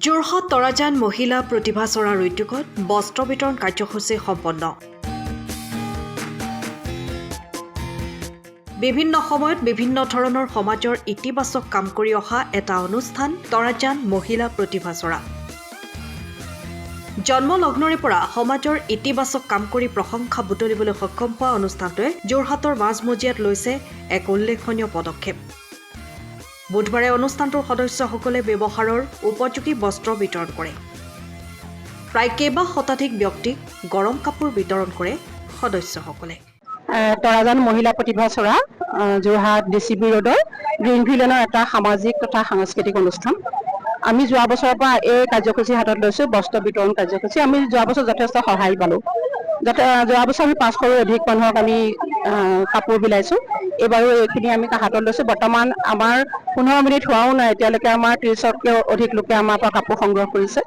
যোৰহাট তৰাজান মহিলা প্ৰতিভা চৰাৰ উদ্যোগত বস্ত্ৰ বিতৰণ কাৰ্যসূচী সম্পন্ন। বিভিন্ন সময়ত বিভিন্ন ধৰণৰ সমাজৰ ইতিবাচক কাম কৰি অহা এটা অনুষ্ঠান তৰাজান মহিলা প্ৰতিভা চৰা। জন্মলগ্নৰে পৰা সমাজৰ ইতিবাচক কাম কৰি প্ৰশংসা বুটলিবলৈ সক্ষম হোৱা অনুষ্ঠানটোৱে যোৰহাটৰ মাজমজিয়াত লৈছে এক উল্লেখনীয় পদক্ষেপ। বুধবাৰে অনুষ্ঠানটোৰ সদস্যসকলে ব্যৱহাৰৰ উপযোগী বস্ত্ৰ বিতৰণ কৰে। প্ৰায় কেইবা শতাধিক ব্যক্তিক গৰম কাপোৰ বিতৰণ কৰে সদস্যসকলে। তৰাজান মহিলা প্ৰতিভা চৰা যোৰহাট ডিচিবি ৰোডৰ গ্ৰীণ ভিলেনৰ এটা সামাজিক তথা সাংস্কৃতিক অনুষ্ঠান। আমি যোৱা বছৰৰ পৰা এই কাৰ্যসূচী হাতত লৈছোঁ, বস্ত্ৰ বিতৰণ কাৰ্যসূচী। আমি যোৱা বছৰ যথেষ্ট সহায় পালোঁ। যোৱা বছৰ আমি 500ৰো অধিক মানুহক আমি কাপোৰ বিলাইছোঁ। এইবাৰো এইখিনি আমি হাতত লৈছোঁ। বৰ্তমান আমাৰ 15 মিনিট হোৱাও নাই, এতিয়ালৈকে আমাৰ 30তকৈও অধিক লোকে আমাৰ পৰা কাপোৰ সংগ্ৰহ কৰিছে।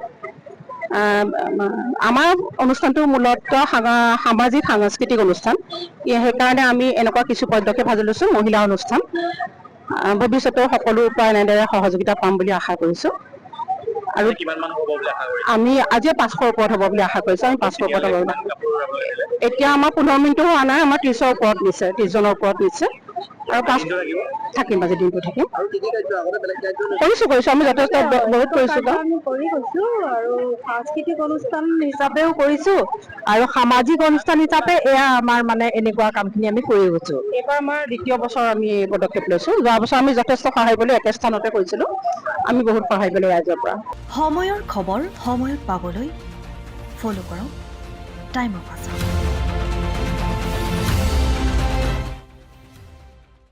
আমাৰ অনুষ্ঠানটো মূলত সামাজিক সাংস্কৃতিক অনুষ্ঠান। সেইকাৰণে আমি এনেকুৱা কিছু পদক্ষেপ হাতত লৈছোঁ। মহিলা অনুষ্ঠান ভৱিষ্যতেও সকলোৰ পৰা এনেদৰে সহযোগিতা পাম বুলি আশা কৰিছোঁ। আৰু আমি আজি 500ৰ ওপৰত হ'ব বুলি আশা কৰিছোঁ। আমি 500ৰ ওপৰত হ'ব। এতিয়া আমাৰ 15 মিনিটো হোৱা নাই, আমাৰ 30ৰ ওপৰত নিছে, 30জনৰ ওপৰত নিছে। আৰু থাকিম, আজি দিনটো থাকিম। কৰিছোঁ আমি যথেষ্ট বহুত কৰিছোঁ আৰু সাংস্কৃতিক অনুষ্ঠান হিচাপেও কৰিছোঁ আৰু সামাজিক অনুষ্ঠান হিচাপে এয়া আমাৰ মানে এনেকুৱা কামখিনি আমি কৰি গৈছোঁ। এইবাৰ আমাৰ 2য় বছৰ আমি এই পদক্ষেপ লৈছোঁ। যোৱা বছৰ আমি যথেষ্ট সহায় পালোঁ, একে স্থানতে কৰিছিলোঁ। আমি বহুত সহায় পালোঁ ৰাইজৰ পৰা। সময়ৰ খবৰ সময়ত পাবলৈ ফ'ল' কৰক টাইম অফ আছাম।